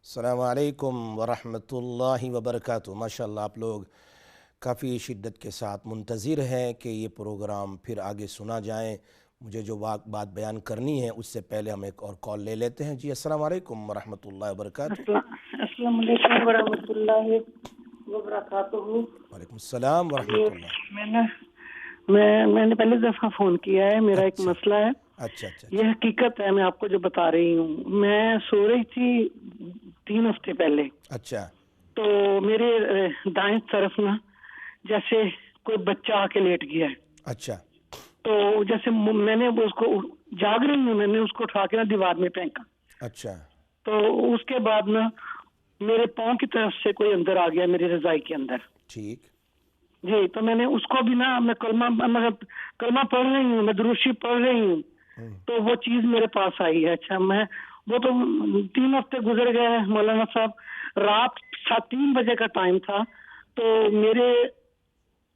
السلام علیکم ورحمۃ اللہ وبرکاتہ۔ ماشاءاللہ آپ لوگ کافی شدت کے ساتھ منتظر ہیں کہ یہ پروگرام پھر آگے سنا جائیں۔ مجھے جو بات بیان کرنی ہے اس سے پہلے ہم ایک اور کال لے لیتے ہیں۔ جی السلام علیکم ورحمۃ اللہ وبرکاتہ۔ السلام علیکم ورحمۃ اللہ وبرکاتہ۔ وعلیکم السلام ورحمۃ اللہ۔ میں نے پہلی دفعہ فون کیا ہے، میرا ایک اچھا مسئلہ ہے۔ اچھا اچھا یہ حقیقت ہے، میں آپ کو جو بتا رہی ہوں۔ میں سو رہی تھی 3 ہفتے پہلے، اچھا تو میرے دائیں طرف نا جیسے کوئی بچہ آ کے لیٹ گیا ہے۔ اچھا تو جیسے میں نے اس کو جاگ رہی ہوں، میں نے اس کو اٹھا کے نا دیوار میں پھینکا۔ اچھا تو اس کے بعد نا میرے پاؤں کی طرف سے کوئی اندر آ گیا، میری رضائی کے اندر۔ ٹھیک جی، تو میں نے اس کو بھی نا، میں کلمہ پڑھ رہی ہوں، میں درود شریف پڑھ رہی ہوں، تو وہ چیز میرے پاس آئی ہے۔ اچھا، وہ تو 3 ہفتے گزر گئے ہیں مولانا صاحب۔ رات 3 بجے کا ٹائم تھا، تو میرے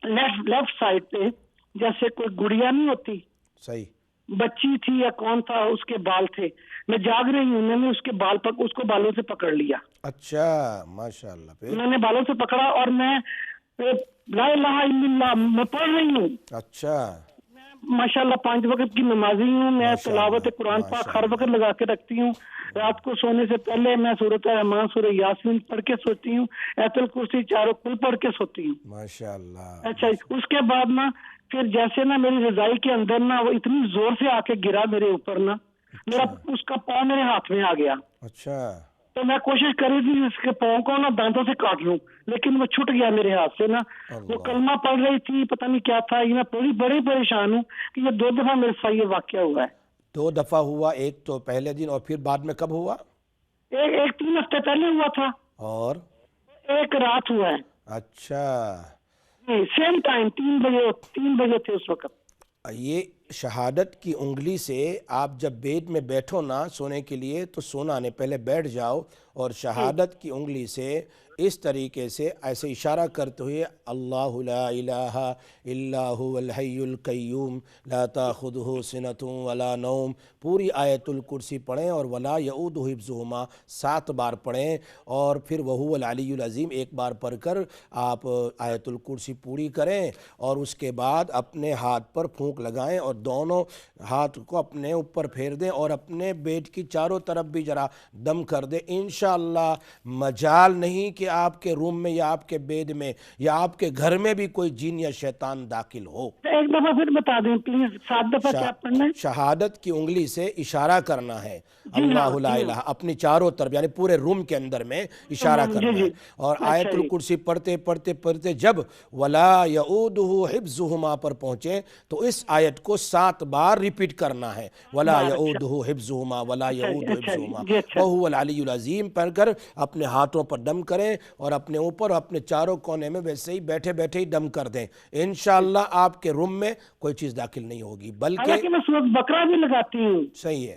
لیفٹ سائڈ پہ جیسے کوئی گڑیا نہیں ہوتی، صحیح بچی تھی یا کون تھا، اس کے بال تھے۔ میں جاگ رہی ہوں، میں نے اس کو بالوں سے پکڑ لیا۔ اچھا ماشاءاللہ۔ پھر میں نے بالوں سے پکڑا اور میں لا الہ الا اللہ میں پڑھ رہی ہوں۔ اچھا ماشاءاللہ 5 وقت کی نمازی ہوں میں، ماشاءاللہ، تلاوت قرآن پاک ہر ماشاءاللہ۔ وقت لگا کے رکھتی ہوں۔ رات کو سونے سے پہلے میں سورۃ الرحمن، سورہ یاسین پڑھ کے سوتی ہوں، آیت الکرسی چاروں کل پڑھ کے سوتی ہوں۔ ماشاءاللہ اچھا، اس کے بعد نا پھر جیسے نا میری رضائی کے اندر نا وہ اتنی زور سے آ کے گرا میرے اوپر نا، میرا اس کا پاؤں میرے ہاتھ میں آ گیا۔ اچھا تو میں کوشش کری تھی اس کے پاؤں کو نا دانتوں سے کاٹ لوں، لیکن وہ چھوٹ گیا میرے ہاتھ سے نا۔ وہ اللہ، کلمہ پڑھ رہی تھی، پتہ نہیں کیا تھا، یہ میں بڑی پریشان ہوں کہ یہ 2 دفعہ میرے ساتھ یہ واقعہ ہوا ہے۔ 2 دفعہ ہوا، ایک تو پہلے دن اور پھر بعد میں کب ہوا؟ ایک 3 ہفتے پہلے ہوا تھا، اور ایک رات ہوا ہے۔ اچھا، جی، سیم ٹائم 3 بجے تھے اس وقت۔ یہ شہادت کی انگلی سے آپ جب بیڈ میں بیٹھو نا سونے کے لیے، تو سونا آنے پہلے بیٹھ جاؤ اور شہادت کی انگلی سے اس طریقے سے ایسے اشارہ کرتے ہوئے اللہ لا الہ الا هو الحی القیوم لا تاخذہ سنۃ ولا نوم، پوری آیت الکرسی پڑھیں اور ولا یؤودہ حفظہما 7 بار پڑھیں، اور پھر وہو العلی العظیم 1 بار پڑھ کر آپ آیت الکرسی پوری کریں، اور اس کے بعد اپنے ہاتھ پر پھونک لگائیں اور دونوں ہاتھ کو اپنے اوپر پھیر دیں اور اپنے بیڈ کی چاروں طرف بھی ذرا دم کر دیں۔ انشاءاللہ مجال نہیں کہ آپ کے روم میں یا آپ کے بیڈ میں یا آپ کے گھر میں بھی کوئی جن یا شیطان داخل ہو۔ ایک دفعہ پھر بتا دیں پلیز، 7 دفعہ کیا پڑھنا ہے؟ شہادت کی انگلی سے اشارہ کرنا ہے، جی ہاں، اللہ لا الہ، اپنی چاروں طرف یعنی پورے روم کے اندر میں اشارہ جی کرنا جی، ہے، اور اچھا آیت جی، الکرسی پڑھتے پڑھتے پڑھتے جب ولا یؤودہ حفظہما پر پہنچے تو اس آیت کو 7 بار ریپیٹ کرنا ہے، ولا بار، اچھا یؤودہ حفظہما ولا اچھا جی، یؤودہ اچھا جی حفظہما جی، اچھا وہو العلی العظیم پڑھ کر اپنے ہاتھوں پر دم کریں اور اپنے اوپر اور اپنے چاروں کونے میں ویسے ہی بیٹھے بیٹھے ہی دم کر دیں۔ انشاءاللہ آپ کے روم میں کوئی چیز داخل نہیں ہوگی، بلکہ حالانکہ میں سورۃ بقرہ بھی لگاتی ہوں۔ صحیح ہے۔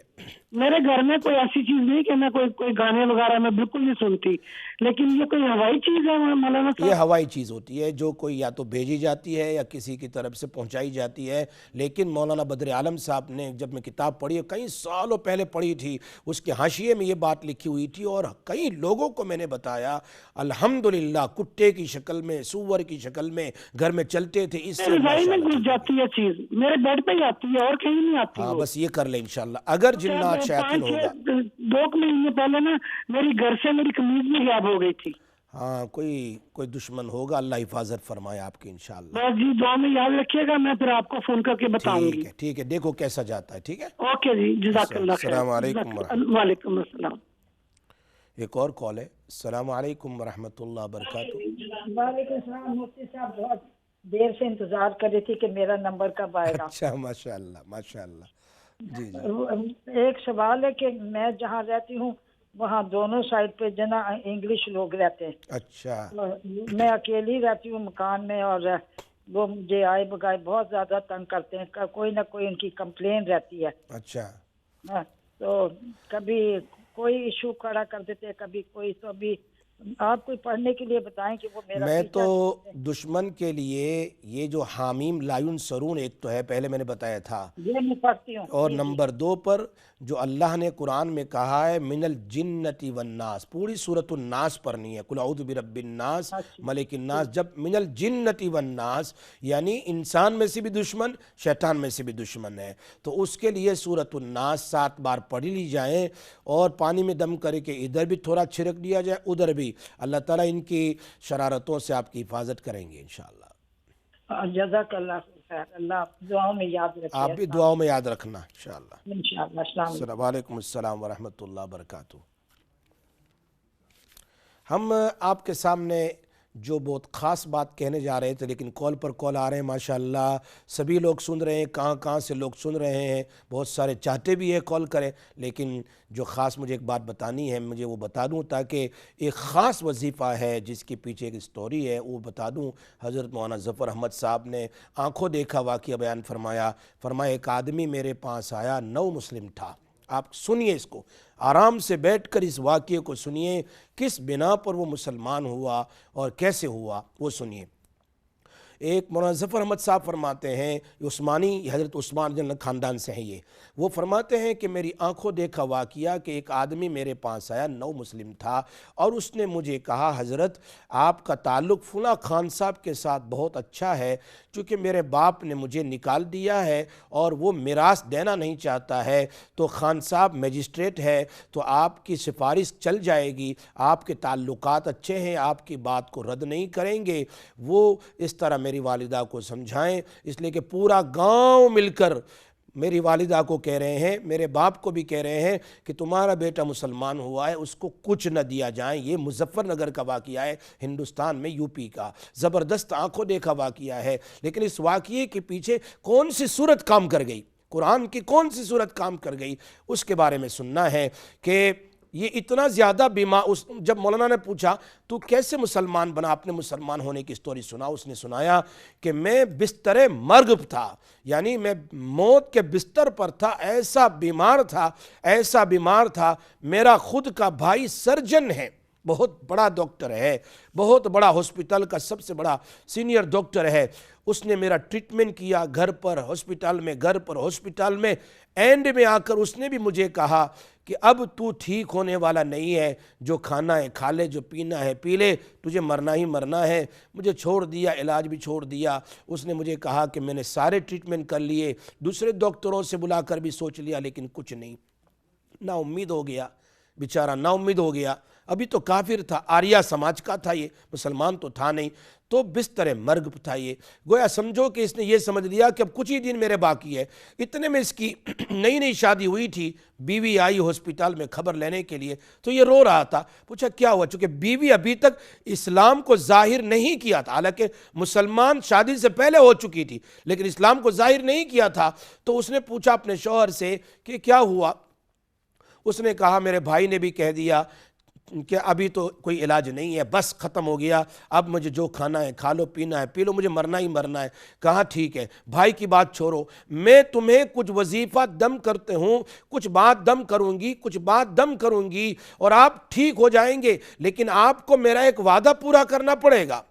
میرے گھر میں کوئی ایسی چیز نہیں کہ میں کوئی گانے وغیرہ میں بالکل نہیں سنتی، لیکن یہ کوئی ہوائی چیز ہے مولانا یہ صاحب؟ ہوائی چیز ہوتی ہے جو کوئی یا تو بھیجی جاتی ہے یا کسی کی طرف سے پہنچائی جاتی ہے، لیکن مولانا بدر عالم صاحب نے جب میں کتاب پڑھی ہے، کئی سالوں پہلے پڑھی تھی، اس کے حاشیے میں یہ بات لکھی ہوئی تھی اور کئی لوگوں کو میں نے بتایا، الحمدللہ کتے کی شکل میں، سور کی شکل میں گھر میں چلتے تھے، اس سے میری رضائی میں ماشاءاللہ گھس ٹھیک ہو گئی۔ جاتی ہے چیز، میرے بیڈ پہ ہی آتی ہے اور کہیں نہیں آتی ہاں وہ۔ بس یہ کر لیں انشاءاللہ، اگر جنات شیاطین ہوگا۔ 2 مہینے پہلے نا میری گھر سے میری قمیض بھی غائب ہو گئی تھی۔ ہاں کوئی دشمن ہوگا، اللہ حفاظت فرمائے آپ کی انشاءاللہ۔ بس جی، دعا میں یاد رکھیے گا، میں پھر آپ کو فون کر کے بتاؤں گی۔ ٹھیک ہے، دیکھو کیسا جاتا ہے، ٹھیک ہے۔ اوکے جی، جزاک اللہ خیر۔ السلام علیکم ورحمۃ۔ وعلیکم السلام۔ ایک اور کال ہے۔ السلام علیکم ورحمۃ اللہ وبرکاتہ۔ وعلیکم السلام مفتی صاحب، بہت دیر سے انتظار کر رہی تھی کہ میرا نمبر کب آئے گا۔ اچھا ماشاءاللہ ماشاءاللہ، جی جی۔ ایک سوال ہے کہ میں جہاں رہتی ہوں وہاں دونوں سائڈ پہ جنا انگلش لوگ رہتے ہیں۔ اچھا میں اکیلی رہتی ہوں مکان میں، اور وہ مجھے آئے بگائے بہت زیادہ تنگ کرتے ہیں، کوئی نہ کوئی ان کی کمپلین رہتی ہے۔ اچھا تو کبھی کوئی ایشو کھڑا کر دیتے، کبھی کوئی، تو ابھی آپ کوئی پڑھنے کے لیے بتائیں کہ وہ میرا میں تو پیچھا دشمن کے لیے یہ جو حامیم لا ینصرون ایک تو ہے، پہلے میں نے بتایا تھا، یہ میں پڑھتی ہوں. اور جی نمبر 2 پر جو اللہ نے قرآن میں کہا ہے من الجنت والناس، پوری سورۃ الناس پڑھنی ہے، قل اعوذ برب الناس ملک الناس. جب من الجنت والناس یعنی انسان میں سے بھی دشمن، شیطان میں سے بھی دشمن ہے، تو اس کے لیے سورۃ الناس 7 بار پڑھ لی جائیں، اور پانی میں دم کر کے ادھر بھی تھوڑا چھڑک دیا جائے، ادھر بھی. اللہ تعالیٰ ان کی شرارتوں سے آپ کی حفاظت کریں گے انشاءاللہ. جزاک اللہ خیر. اللہ دعاؤں میں یاد رکھے. آپ بھی دعاؤں میں یاد رکھنا انشاءاللہ. انشاءاللہ. السلام علیکم. وعلیکم السلام ورحمۃ اللہ وبرکاتہ. ہم آپ کے سامنے جو بہت خاص بات کہنے جا رہے تھے، لیکن کال پر کال آ رہے ہیں ماشاءاللہ، سبھی لوگ سن رہے ہیں، کہاں کہاں سے لوگ سن رہے ہیں، بہت سارے چاہتے بھی ہیں کال کریں، لیکن جو خاص مجھے ایک بات بتانی ہے مجھے وہ بتا دوں، تاکہ ایک خاص وظیفہ ہے جس کے پیچھے ایک سٹوری ہے وہ بتا دوں. حضرت مولانا ظفر احمد صاحب نے آنکھوں دیکھا واقعہ بیان فرمایا ایک آدمی میرے پاس آیا، 9 مسلم تھا. آپ سنیے، اس کو آرام سے بیٹھ کر اس واقعے کو سنیے، کس بنا پر وہ مسلمان ہوا اور کیسے ہوا وہ سنیے. ایک مولانا ظفر احمد صاحب فرماتے ہیں، عثمانی حضرت عثمان جن خاندان سے ہیں یہ، وہ فرماتے ہیں کہ میری آنکھوں دیکھا واقعہ کہ ایک آدمی میرے پاس آیا، 9 مسلم تھا، اور اس نے مجھے کہا حضرت آپ کا تعلق فلاں خان صاحب کے ساتھ بہت اچھا ہے، چونکہ میرے باپ نے مجھے نکال دیا ہے اور وہ میراث دینا نہیں چاہتا ہے، تو خان صاحب میجسٹریٹ ہے، تو آپ کی سفارش چل جائے گی، آپ کے تعلقات اچھے ہیں، آپ کی بات کو رد نہیں کریں گے. وہ اس طرح میری والدہ کو سمجھائیں، اس لیے کہ پورا گاؤں مل کر میری والدہ کو کہہ رہے ہیں، میرے باپ کو بھی کہہ رہے ہیں کہ تمہارا بیٹا مسلمان ہوا ہے، اس کو کچھ نہ دیا جائیں. یہ مظفر نگر کا واقعہ ہے، ہندوستان میں، یو پی کا زبردست آنکھوں دیکھا واقعہ ہے. لیکن اس واقعے کے پیچھے کون سی صورت کام کر گئی، قرآن کی کون سی صورت کام کر گئی، اس کے بارے میں سننا ہے. کہ یہ اتنا زیادہ بیمار، جب مولانا نے پوچھا تو کیسے مسلمان بنا، اپنے مسلمان ہونے کی سٹوری سنا. اس نے سنایا کہ میں بستر مرگ تھا، یعنی میں موت کے بستر پر تھا، ایسا بیمار تھا. میرا خود کا بھائی سرجن ہے، بہت بڑا ڈاکٹر ہے، بہت بڑا ہاسپٹل کا سب سے بڑا سینئر ڈاکٹر ہے. اس نے میرا ٹریٹمنٹ کیا گھر پر ہاسپٹل میں. اینڈ میں آ کر اس نے بھی مجھے کہا کہ اب تو ٹھیک ہونے والا نہیں ہے، جو کھانا ہے کھا لے، جو پینا ہے پی لے، تجھے مرنا ہی مرنا ہے. مجھے چھوڑ دیا، علاج بھی چھوڑ دیا. اس نے مجھے کہا کہ میں نے سارے ٹریٹمنٹ کر لیے، دوسرے ڈاکٹروں سے بلا کر بھی سوچ لیا، لیکن کچھ نہیں. نا امید ہو گیا بیچارہ، نا امید ہو گیا. ابھی تو کافر تھا، آریہ سماج کا تھا، یہ مسلمان تو تھا نہیں. تو بستر مرگ تھا. یہ گویا سمجھو کہ اس نے یہ سمجھ لیا کہ اب کچھ ہی دن میرے باقی ہے. اتنے میں اس کی نئی شادی ہوئی تھی، بیوی آئی ہاسپٹل میں خبر لینے کے لیے، تو یہ رو رہا تھا. پوچھا کیا ہوا، چونکہ بیوی ابھی تک اسلام کو ظاہر نہیں کیا تھا، حالانکہ مسلمان شادی سے پہلے ہو چکی تھی، لیکن اسلام کو ظاہر نہیں کیا تھا. تو اس نے پوچھا اپنے شوہر سے کہ کیا ہوا. اس نے کہا میرے بھائی نے بھی کہہ دیا کہ ابھی تو کوئی علاج نہیں ہے، بس ختم ہو گیا، اب مجھے جو کھانا ہے کھا لو، پینا ہے پی لو، مجھے مرنا ہی مرنا ہے. کہا ٹھیک ہے، بھائی کی بات چھوڑو، میں تمہیں کچھ وظیفہ دم کرتے ہوں، کچھ بات دم کروں گی اور آپ ٹھیک ہو جائیں گے، لیکن آپ کو میرا ایک وعدہ پورا کرنا پڑے گا.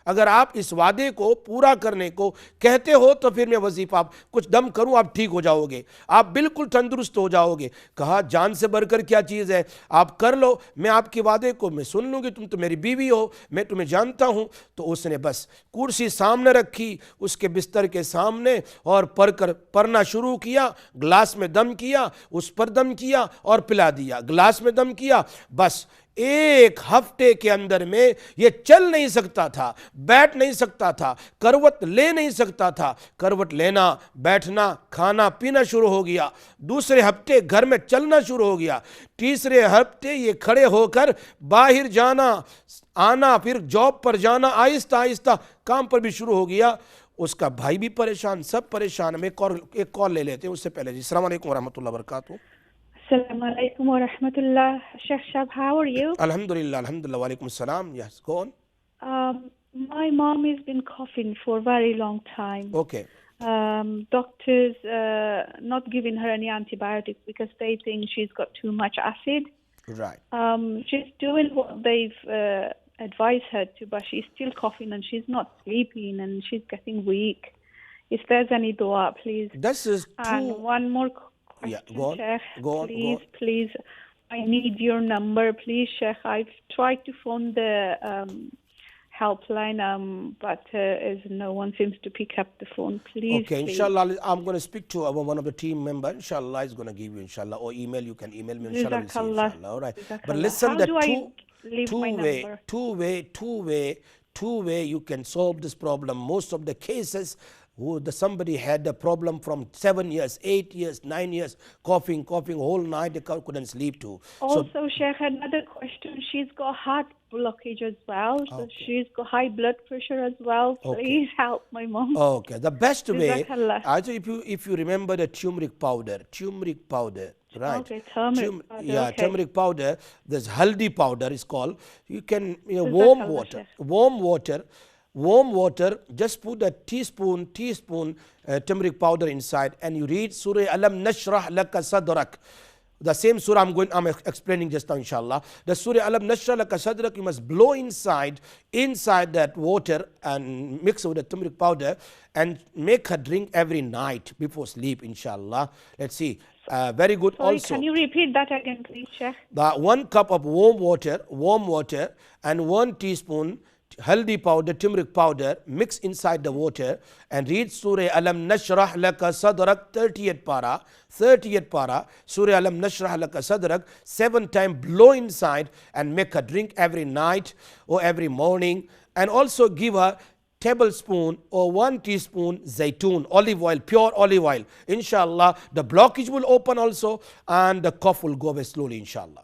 اگر آپ اس وعدے کو پورا کرنے کو کہتے ہو تو پھر میں وظیفہ کچھ دم کروں، آپ ٹھیک ہو جاؤ گے، آپ بالکل تندرست ہو جاؤ گے. کہا جان سے بڑھ کر کیا چیز ہے، آپ کر لو، میں آپ کے وعدے کو میں سن لوں گی، تم تو میری بیوی ہو، میں تمہیں جانتا ہوں. تو اس نے بس کرسی سامنے رکھی اس کے بستر کے سامنے اور پڑھنا شروع کیا. گلاس میں دم کیا، اس پر دم کیا اور پلا دیا، گلاس میں دم کیا. بس 1 ہفتے کے اندر میں یہ چل نہیں سکتا تھا، بیٹھ نہیں سکتا تھا، کروٹ لے نہیں سکتا تھا. کروٹ لینا، بیٹھنا، کھانا پینا شروع ہو گیا. دوسرے ہفتے گھر میں چلنا شروع ہو گیا. تیسرے ہفتے یہ کھڑے ہو کر باہر جانا آنا، پھر جاب پر جانا، آہستہ آہستہ کام پر بھی شروع ہو گیا. اس کا بھائی بھی پریشان، سب پریشان. میں ایک کال لے لیتے ہیں اس سے پہلے. جی السلام علیکم ورحمۃ اللہ وبرکاتہ. السلام علیکم ورحمۃ اللہ. Sheikh Shab, how are you? Alhamdulillah, walaikum salam. Yes, go on. My mom has been coughing for a very long time. Okay. Doctors not giving her any antibiotics because they think she's got too much acid. Right. She's doing what they've advised her to, but she's still coughing and she's not sleeping and she's getting weak. If there's any dua, please. This is And too. one more question, Yeah, go on. Sheikh. Go on. Please, please. I need your number, please, Sheikh. I've tried to phone the helpline, but no one seems to pick up the phone. Please, Okay, please. inshallah, I'm going to speak to one of the team member. Inshallah, is going to give you, inshallah, or email. You can email me. Inshallah, we'll see, Jazakallah. inshallah. All right. But Jazakallah. listen, How the do I leave my number? two way, you can solve this problem. Most of the cases, somebody had a problem from 7 years, 8 years, 9 years, coughing whole night, they couldn't sleep too. Also, Sheikh, another question. She's got heart blockage as well. So she's got high blood pressure as well. Please help my mom. Okay, the best way, Jazakallah. also if you remember the turmeric powder, right? Okay, turmeric powder, Yeah, okay. turmeric powder. There's haldi powder is called. You can, Jazakallah, warm water. Just put a teaspoon turmeric powder inside, and you read Surah Alam Nashrah Laka Sadrak. The same surah I'm explaining just now, inshallah. The Surah Alam Nashrah Laka Sadrak, you must blow inside that water and mix with the turmeric powder and make her drink every night before sleep, inshallah. Let's see. Very good. Sorry, also, can you repeat that again, please, Sheikh? the 1 cup of warm water and 1 teaspoon haldi powder, turmeric powder, mix inside the water and read Surah Alam Nashrah Laka Sadrak, 30th para, Surah Alam Nashrah Laka Sadrak, 7 times, blow inside and make her drink every night or every morning, and also give her tablespoon or 1 teaspoon zaytun, olive oil, pure olive oil. Inshallah, the blockage will open also and the cough will go away slowly, inshallah.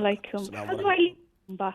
alaikum. How do I leave my number?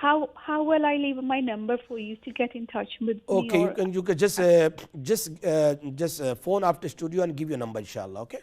How will I leave my number for you to get in touch with Okay, me? you can just phone after studio and give your number, inshallah. Okay.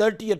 30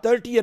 30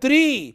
3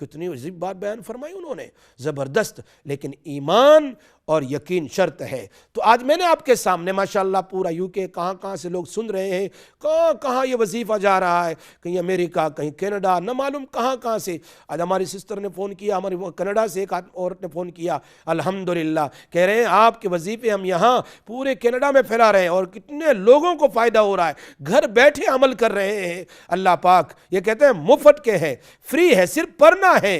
کتنی عجیب بات بیان فرمائی انہوں نے، زبردست. لیکن ایمان اور یقین شرط ہے. تو آج میں نے آپ کے سامنے ماشاءاللہ پورا یو کے کہاں کہاں سے لوگ سن رہے ہیں، کہاں کہاں یہ وظیفہ جا رہا ہے، کہیں امریکہ، کہیں کینیڈا، نہ معلوم کہاں کہاں سے. آج ہماری سسٹر نے فون کیا، ہماری کینیڈا سے ایک عورت نے فون کیا، الحمدللہ کہہ رہے ہیں آپ کے وظیفے ہم یہاں پورے کینیڈا میں پھیلا رہے ہیں اور کتنے لوگوں کو فائدہ ہو رہا ہے، گھر بیٹھے عمل کر رہے ہیں. اللہ پاک یہ کہتے ہیں مفت کے ہیں، فری ہے، صرف پڑھنا ہے،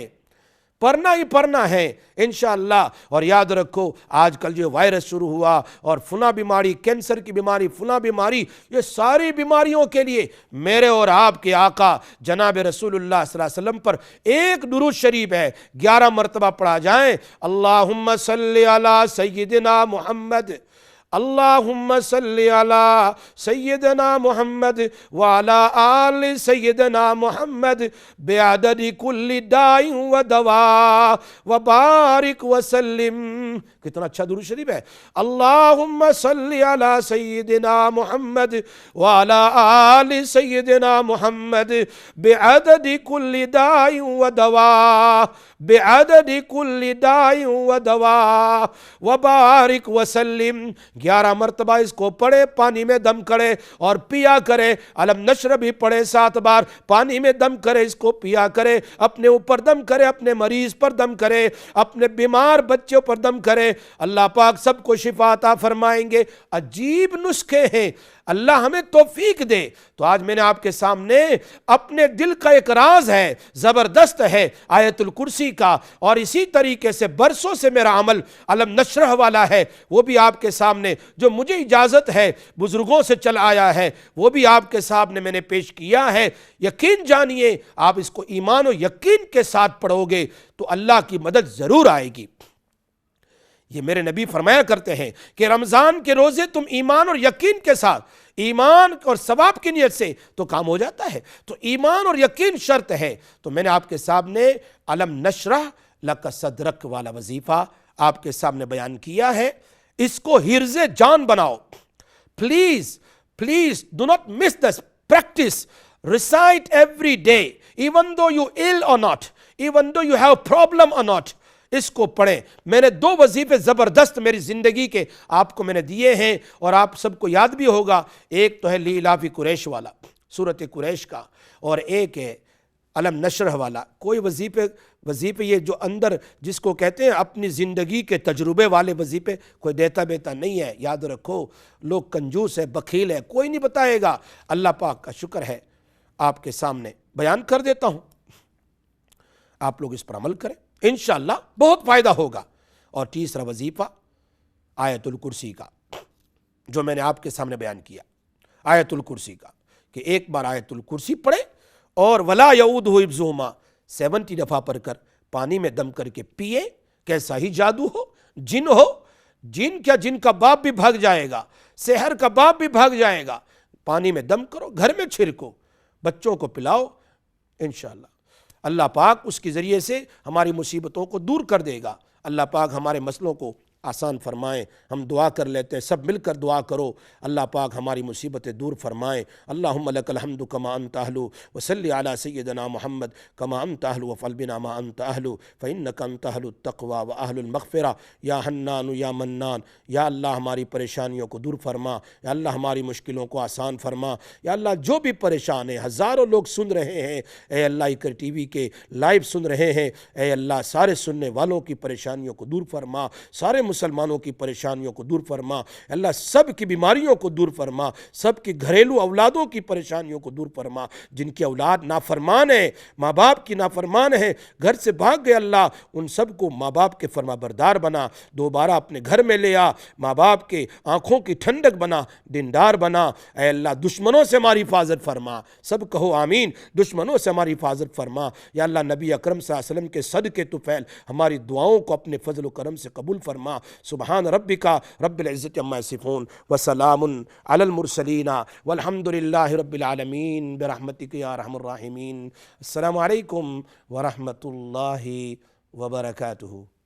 پڑھنا ہی پڑھنا ہے انشاءاللہ. اور یاد رکھو آج کل جو وائرس شروع ہوا اور فلاں بیماری، کینسر کی بیماری، فلاں بیماری، یہ ساری بیماریوں کے لیے میرے اور آپ کے آقا جناب رسول اللہ صلی اللہ علیہ وسلم پر ایک درود شریف ہے، 11 مرتبہ پڑھا جائیں. اللہم صلی علی سیدنا محمد، اللہم صلی علی سیدنا محمد وعلی آل سیدنا محمد بعدد کل داء و دواء وبارک وسلم. کتنا اچھا درود شریف ہے. اللہم صلی علی سیدنا محمد وعلی آل سیدنا محمد بعدد کل داء و دواء بعدد کل داء و دواء وبارک وسلم. 11 مرتبہ اس کو پڑھے، پانی میں دم کرے اور پیا کرے. علم نشر بھی پڑھے 7 بار، پانی میں دم کرے، اس کو پیا کرے، اپنے اوپر دم کرے، اپنے مریض پر دم کرے، اپنے بیمار بچوں پر دم کرے. اللہ پاک سب کو شفا عطا فرمائیں گے. عجیب نسخے ہیں، اللہ ہمیں توفیق دے. تو آج میں نے آپ کے سامنے اپنے دل کا ایک راز ہے، زبردست ہے، آیت الکرسی کا. اور اسی طریقے سے برسوں سے میرا عمل علم نشرح والا ہے، وہ بھی آپ کے سامنے، جو مجھے اجازت ہے بزرگوں سے چل آیا ہے، وہ بھی آپ کے سامنے میں نے پیش کیا ہے. یقین جانیے آپ اس کو ایمان و یقین کے ساتھ پڑھو گے تو اللہ کی مدد ضرور آئے گی. یہ میرے نبی فرمایا کرتے ہیں کہ رمضان کے روزے تم ایمان اور یقین کے ساتھ، ایمان اور ثواب کی نیت سے تو کام ہو جاتا ہے. تو ایمان اور یقین شرط ہے. تو میں نے آپ کے سامنے علم نشرح لک صدرک والا وظیفہ آپ کے سامنے بیان کیا ہے. اس کو حرز جان بناؤ. Please please do not miss this practice. Recite every day even though you ill or not, even though you have problem or not. اس کو پڑھیں. میں نے 2 وظیفے زبردست میری زندگی کے آپ کو میں نے دیے ہیں اور آپ سب کو یاد بھی ہوگا. ایک تو ہے لیلاف قریش والا، سورۃ قریش کا، اور ایک ہے علم نشرح والا. کوئی وظیفے یہ جو اندر جس کو کہتے ہیں اپنی زندگی کے تجربے والے وظیفے کوئی دیتا بیتا نہیں ہے. یاد رکھو لوگ کنجوس ہے، بخیل ہے، کوئی نہیں بتائے گا. اللہ پاک کا شکر ہے آپ کے سامنے بیان کر دیتا ہوں. آپ لوگ اس پر عمل کریں، انشاءاللہ بہت فائدہ ہوگا. اور تیسرا وظیفہ آیت الکرسی کا جو میں نے آپ کے سامنے بیان کیا، آیت الکرسی کا، کہ ایک بار آیت الکرسی پڑھے اور ولا یعودہ حفظہما 70 دفعہ پڑھ کر پانی میں دم کر کے پیے. کیسا ہی جادو ہو، جن ہو، جن کیا، جن کا باپ بھی بھاگ جائے گا، سحر کا باپ بھی بھاگ جائے گا. پانی میں دم کرو، گھر میں چھڑکو، بچوں کو پلاؤ، انشاءاللہ اللہ پاک اس کے ذریعے سے ہماری مصیبتوں کو دور کر دے گا. اللہ پاک ہمارے مسئلوں کو آسان فرمائیں. ہم دعا کر لیتے ہیں، سب مل کر دعا کرو. اللہ پاک ہماری مصیبتیں دور فرمائیں. اللہم لک الحمد کما انت اہل وصلی علی سیدنا محمد کما انت اہل وفعل بنا ما انت اہل فانک انت اہل التقوی واہل المغفرہ. یا حنان یا منان، یا اللہ ہماری پریشانیوں کو دور فرما، یا اللہ ہماری مشکلوں کو آسان فرما. یا اللہ جو بھی پریشان ہیں، ہزاروں لوگ سن رہے ہیں، اے اللہ اقرا ٹی وی کے لائیو سن رہے ہیں، اے اللہ سارے سننے والوں کی پریشانیوں کو دور فرما، سارے مسلمانوں کی پریشانیوں کو دور فرما. اللہ سب کی بیماریوں کو دور فرما، سب کی گھریلو اولادوں کی پریشانیوں کو دور فرما. جن کی اولاد نافرمان ہے، ماں باپ کی نافرمان ہے، گھر سے بھاگ گئے، اللہ ان سب کو ماں باپ کے فرما بردار بنا، دوبارہ اپنے گھر میں لے آ، ماں باپ کے آنکھوں کی ٹھنڈک بنا، دیندار بنا. اے اللہ دشمنوں سے ہماری حفاظت فرما. سب کہو آمین. دشمنوں سے ہماری حفاظت فرما. یا اللہ نبی اکرم صلی اللہ علیہ وسلم کے صدقے طفیل ہماری دعاؤں کو اپنے فضل و کرم سے قبول فرما. سبحان ربک رب العزت عما یصفون وسلام علی المرسلین والحمد للہ رب العالمین برحمتک یا ارحم الراحمین. السلام علیکم ورحمۃ اللہ وبرکاتہ.